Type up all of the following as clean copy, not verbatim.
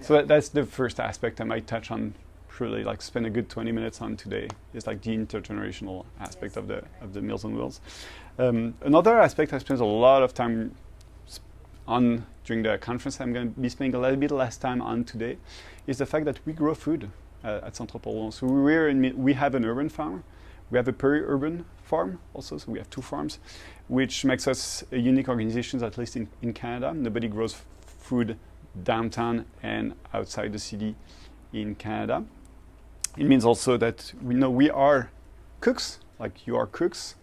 So that's the first aspect I might touch on. Really, like spend a good 20 minutes on today is like the intergenerational aspect of the Meals on Wheels. Another aspect I spent a lot of time on during the conference, I'm going to be spending a little bit less time on today, is the fact that we grow food at Santropol. So we have an urban farm, we have a peri-urban farm also, so we have two farms, which makes us a unique organization, at least in Canada. Nobody grows food downtown and outside the city in Canada. It means also that we are cooks, like you are cooks.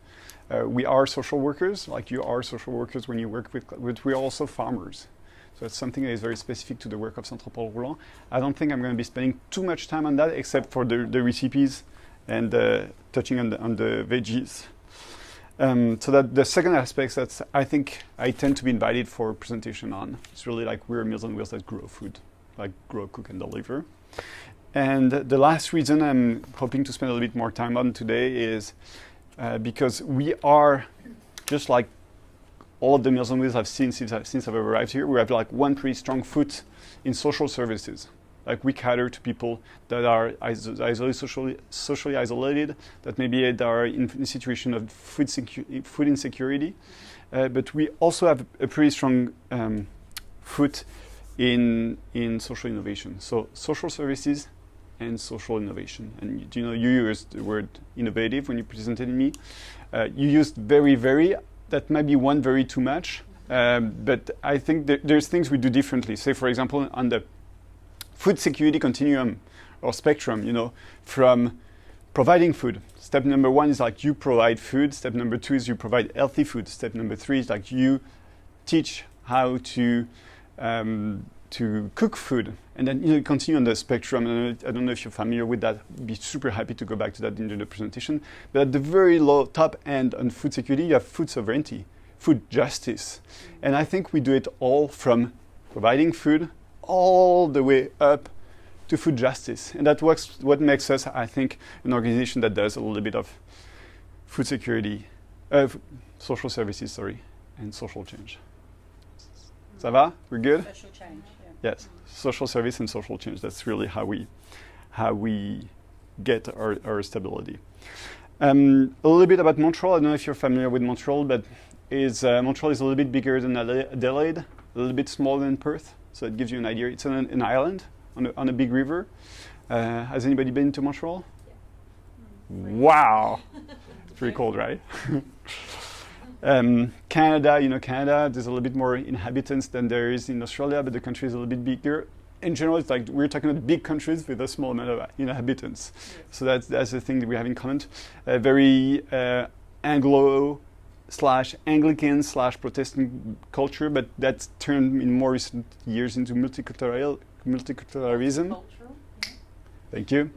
We are social workers, like you are social workers when you work but we are also farmers. So it's something that is very specific to the work of Santropol Roulant. I don't think I'm going to be spending too much time on that, except for the recipes and touching on the veggies. So that the second aspect that I think I tend to be invited for a presentation on, it's really like we're Meals on Wheels that grow food, like grow, cook, and deliver. And the last reason I'm hoping to spend a little bit more time on today is because we are, just like all of the Meals on Wheels I've seen since I've arrived here, we have like one pretty strong foot in social services. Like we cater to people that are socially isolated, that maybe they are in a situation of food insecurity. But we also have a pretty strong foot in social innovation. So social services and social innovation. And you used the word innovative when you presented me. You used very, very. That might be one very too much. But I think there's things we do differently. Say, for example, on the food security continuum or spectrum, from providing food. Step number one is like you provide food. Step number two is you provide healthy food. Step number three is like you teach how to cook food, and then continue on the spectrum. And I don't know if you're familiar with that. I'd be super happy to go back to that in the presentation. But at the very low top end on food security, you have food sovereignty, food justice, and I think we do it all from providing food all the way up to food justice, and that's what makes us, I think, an organization that does a little bit of food security, social services, and social change. Ça va? We're good? Social change, yeah. Yes, social service and social change. That's really how we get our stability. A little bit about Montreal. I don't know if you're familiar with Montreal, but Montreal is a little bit bigger than Adelaide, a little bit smaller than Perth. So it gives you an idea. It's on an island on a big river. Has anybody been to Montreal? Yeah. Wow, it's pretty cold, right? Canada, Canada, there's a little bit more inhabitants than there is in Australia, but the country is a little bit bigger. In general, it's like we're talking about big countries with a small amount of inhabitants. Yes. So that's the thing that we have in common. Very Anglo/Anglican/Protestant culture, but that's turned in more recent years into multiculturalism. Cultural, yeah. Thank you.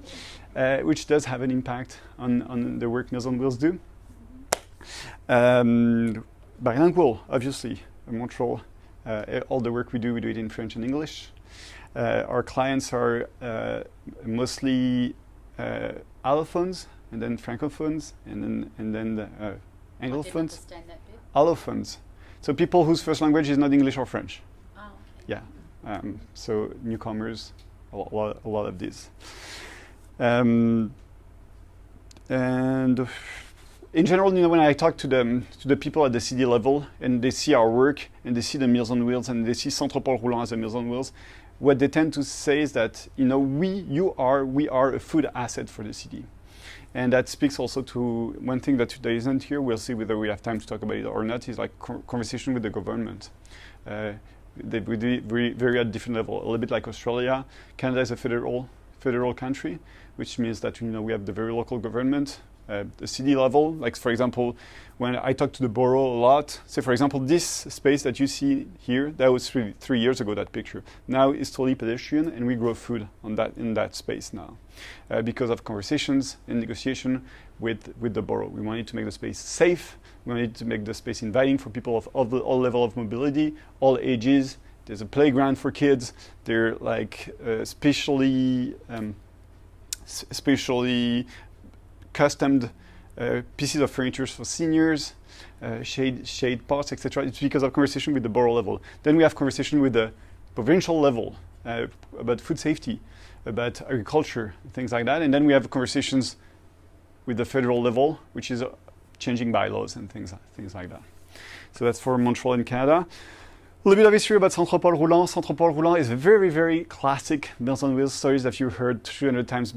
Which does have an impact on the work Meals on Wheels do. Bilingual, obviously, in Montreal. All the work we do it in French and English. Our clients are mostly allophones, and then francophones, and then anglophones. Allophones. So people whose first language is not English or French. Oh, okay. Yeah. So newcomers, a lot of these. And in general, when I talk to the people at the city level and they see our work and they see the Meals on Wheels and they see Santropol Roulant as a Meals on Wheels, what they tend to say is that we are a food asset for the city, and that speaks also to one thing that isn't here. We'll see whether we have time to talk about it or not. Is like conversation with the government. They very at different level. A little bit like Australia, Canada is a federal country, which means that we have the very local government. The city level, like for example, when I talk to the borough a lot, say for example, this space that you see here, that was 3 years ago, that picture. Now it's totally pedestrian, and we grow food in that space now. Because of conversations and negotiation with the borough. We wanted to make the space safe, we wanted to make the space inviting for people of all level of mobility, all ages. There's a playground for kids. They're like especially customed pieces of furniture for seniors, shade pots, etc. It's because of conversation with the borough level. Then we have conversation with the provincial level. about food safety, about agriculture, things like that. And then we have conversations with the federal level, which is changing bylaws and things like that. So that's for Montreal and Canada. A little bit of history about Santropol Roulant. Santropol Roulant is a very, very classic Meals on Wheels stories that you've heard 300 times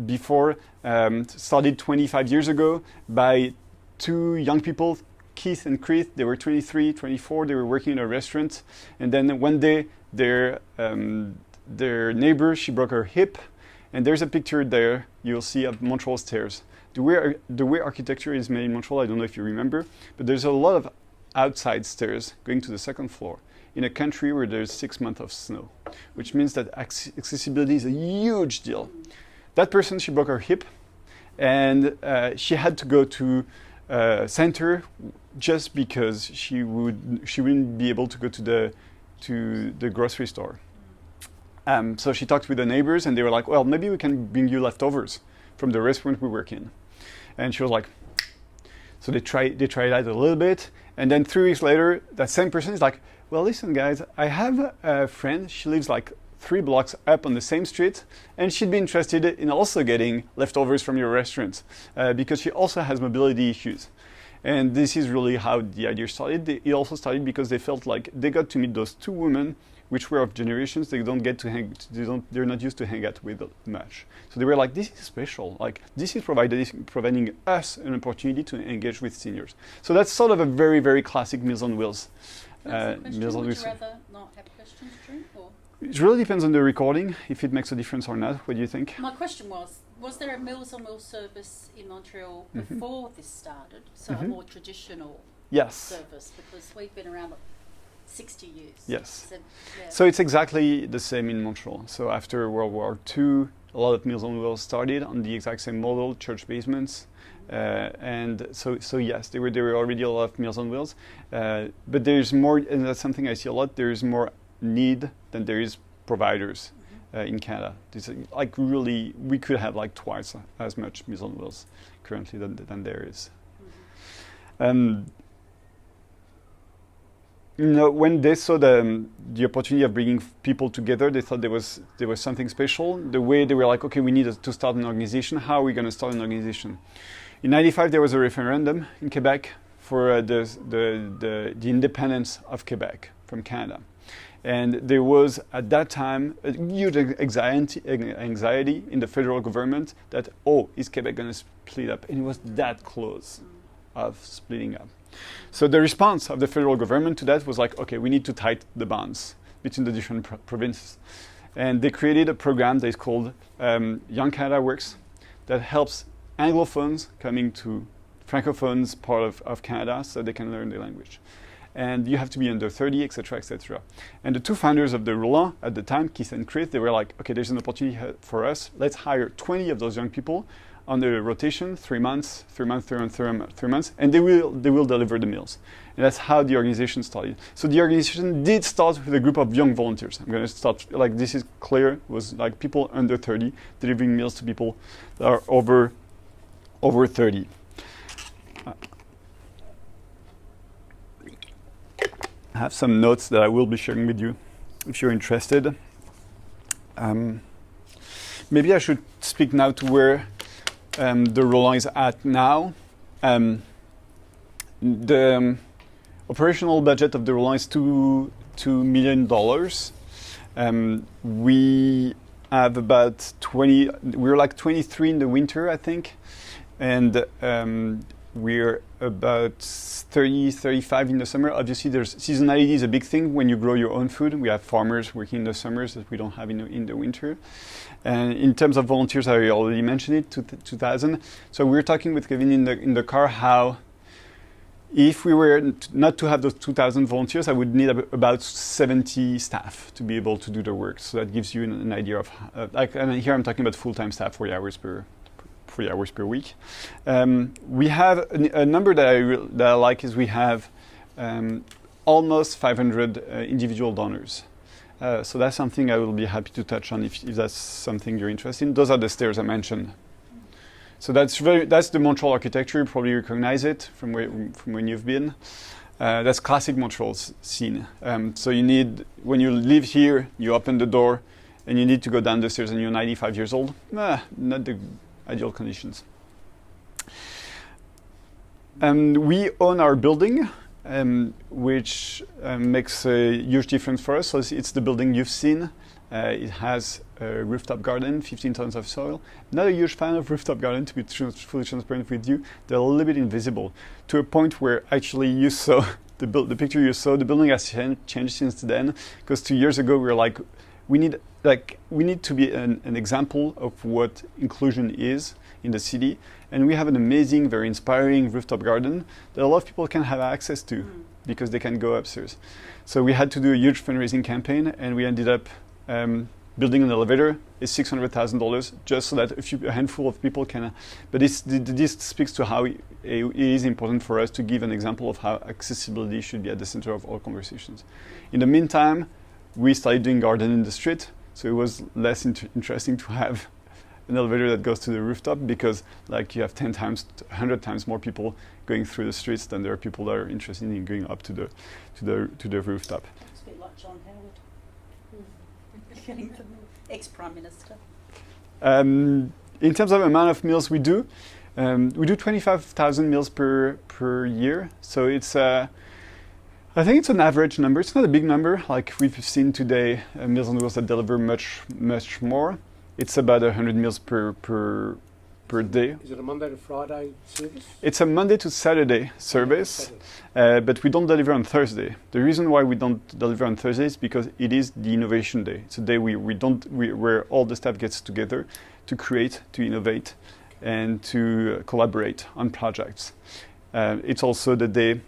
before. Started 25 years ago by two young people, Keith and Chris. They were 23, 24. They were working in a restaurant. And then one day, their neighbor, she broke her hip. And there's a picture there you'll see of Montreal stairs. The way architecture is made in Montreal, I don't know if you remember, but there's a lot of outside stairs going to the second floor in a country where there's 6 months of snow, which means that accessibility is a huge deal. That person, she broke her hip, and she had to go to center just because she wouldn't be able to go to the grocery store. So she talked with the neighbors, and they were like, well, maybe we can bring you leftovers from the restaurant we work in. And she was like, so they tried that a little bit. And then 3 weeks later, that same person is like, well, listen, guys, I have a friend. She lives like 3 blocks up on the same street, and she'd be interested in also getting leftovers from your restaurant because she also has mobility issues. And this is really how the idea started. It also started because they felt like they got to meet those two women, which were of generations they're not used to hang out with much. So they were like, this is special. Like, this is providing us an opportunity to engage with seniors. So that's sort of a very, very classic Meals on Wheels. Meals on Wheels. Would you rather not have questions, Drew? Or? It really depends on the recording, if it makes a difference or not. What do you think? My question was there a Meals on Wheels service in Montreal before this started? So a more traditional service, because we've been around 60 years. Yes. So, yeah. So it's exactly the same in Montreal. So after World War II, a lot of Meals on Wheels started on the exact same model, church basements. And so yes, there were already a lot of Meals on Wheels. But there's more, and that's something I see a lot, there is more need than there is providers in Canada. It's like really, we could have like twice as much Meals on Wheels currently than there is. When they saw the opportunity of bringing people together, they thought there was something special. The way they were like, okay, we need to start an organization. How are we going to start an organization? In '95, there was a referendum in Quebec for the independence of Quebec from Canada. And there was, at that time, a huge anxiety in the federal government that, is Quebec going to split up? And it was that close of splitting up. So the response of the federal government to that was like, okay, we need to tighten the bonds between the different provinces. And they created a program that is called Young Canada Works that helps Anglophones coming to Francophones part of Canada so they can learn the language. And you have to be under 30, etc., etc. And the two founders of the Roulant at the time, Keith and Chris, they were like, okay, there's an opportunity for us. Let's hire 20 of those young people on the rotation, 3 months, 3 months, 3 months, and they will deliver the meals. And that's how the organization started. So the organization did start with a group of young volunteers. I'm going to start, like, this is clear, was like people under 30 delivering meals to people that are over 30. I have some notes that I will be sharing with you if you're interested. Maybe I should speak now to where the Roulant is at now. The operational budget of the Roulant is $2 million. We have about 20, we're like 23 in the winter, I think. And we're about 30, 35 in the summer. Obviously, seasonality is a big thing when you grow your own food. We have farmers working in the summers that we don't have in the winter. And in terms of volunteers, I already mentioned it, 2,000. So we were talking with Kevin in the car how if we were not to have those 2,000 volunteers, I would need about 70 staff to be able to do the work. So that gives you an idea of, and here I'm talking about full-time staff, 3 hours per week. We have a number that I like is we have almost 500 individual donors. So that's something I will be happy to touch on if that's something you're interested in. Those are the stairs I mentioned. So that's the Montreal architecture. You probably recognize it from when you've been. That's classic Montreal scene. So you need, when you live here, you open the door and you need to go down the stairs and you're 95 years old. Not the ideal conditions. We own our building, which makes a huge difference for us. So it's the building you've seen. It has a rooftop garden, 15 tons of soil. Not a huge fan of rooftop garden, to be fully transparent with you. They're a little bit invisible, to a point where actually you saw the picture you saw. The building has changed since then. Because 2 years ago we were like, we need to be an example of what inclusion is in the city, and we have an amazing, very inspiring rooftop garden that a lot of people can have access to because they can go upstairs. So we had to do a huge fundraising campaign, and we ended up building an elevator. It's $600,000 just so that a handful of people can. But this speaks to how it is important for us to give an example of how accessibility should be at the center of all conversations. In the meantime, we started doing garden in the street, so it was less interesting to have an elevator that goes to the rooftop, because like you have 10 times, 100 times more people going through the streets than there are people that are interested in going up to the rooftop. It's a bit like John Howard, getting the ex-Prime Minister. In terms of amount of meals we do 25,000 meals per year. So it's I think it's an average number. It's not a big number like we've seen today. Meals on Wheels that deliver much more. It's about 100 meals per day. Is it a Monday to Friday service? It's a Monday to Saturday service, but we don't deliver on Thursday. The reason why we don't deliver on Thursday is because it is the innovation day. It's a day where all the staff gets together to create, to innovate, and to collaborate on projects. It's also the day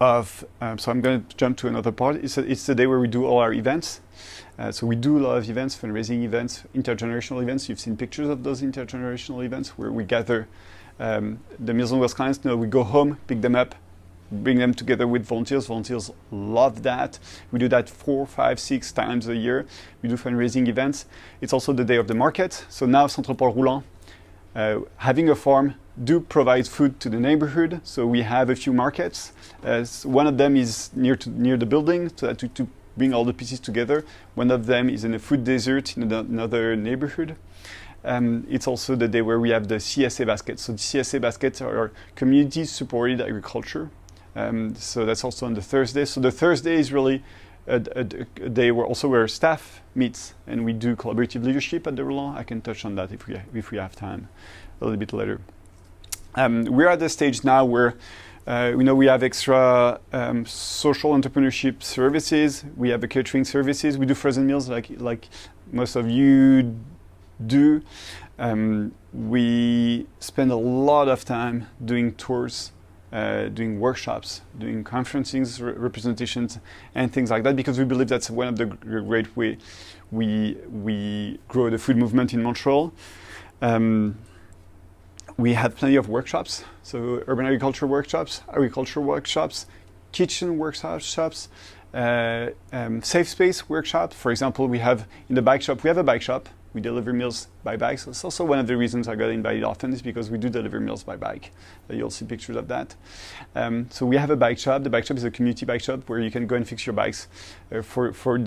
of, so I'm going to jump to another part. It's the day where we do all our events. So we do a lot of events, fundraising events, intergenerational events. You've seen pictures of those intergenerational events where we gather the Meals on Wheels clients. We go home, pick them up, bring them together with volunteers. Volunteers love that. We do that 4, 5, 6 times a year. We do fundraising events. It's also the day of the market. So now Santropol Roulant, having a farm, do provide food to the neighborhood. So we have a few markets. One of them is near the building, so that to bring all the pieces together. One of them is in a food desert in another neighborhood. It's also the day where we have the CSA baskets. So the CSA baskets are community-supported agriculture. So that's also on the Thursday. So the Thursday is really a day where staff meets and we do collaborative leadership at the Roulant. I can touch on that if we have time a little bit later. We're at the stage now where we have extra social entrepreneurship services. We have the catering services. We do frozen meals like most of you do. We spend a lot of time doing tours, doing workshops, doing conferences, representations, and things like that, because we believe that's one of the great way we grow the food movement in Montreal. We had plenty of workshops, so urban agriculture workshops, kitchen workshops, safe space workshops. For example, we have a bike shop. We deliver meals by bike. So it's also one of the reasons I got invited often is because we do deliver meals by bike. You'll see pictures of that. So we have a bike shop. The bike shop is a community bike shop where you can go and fix your bikes for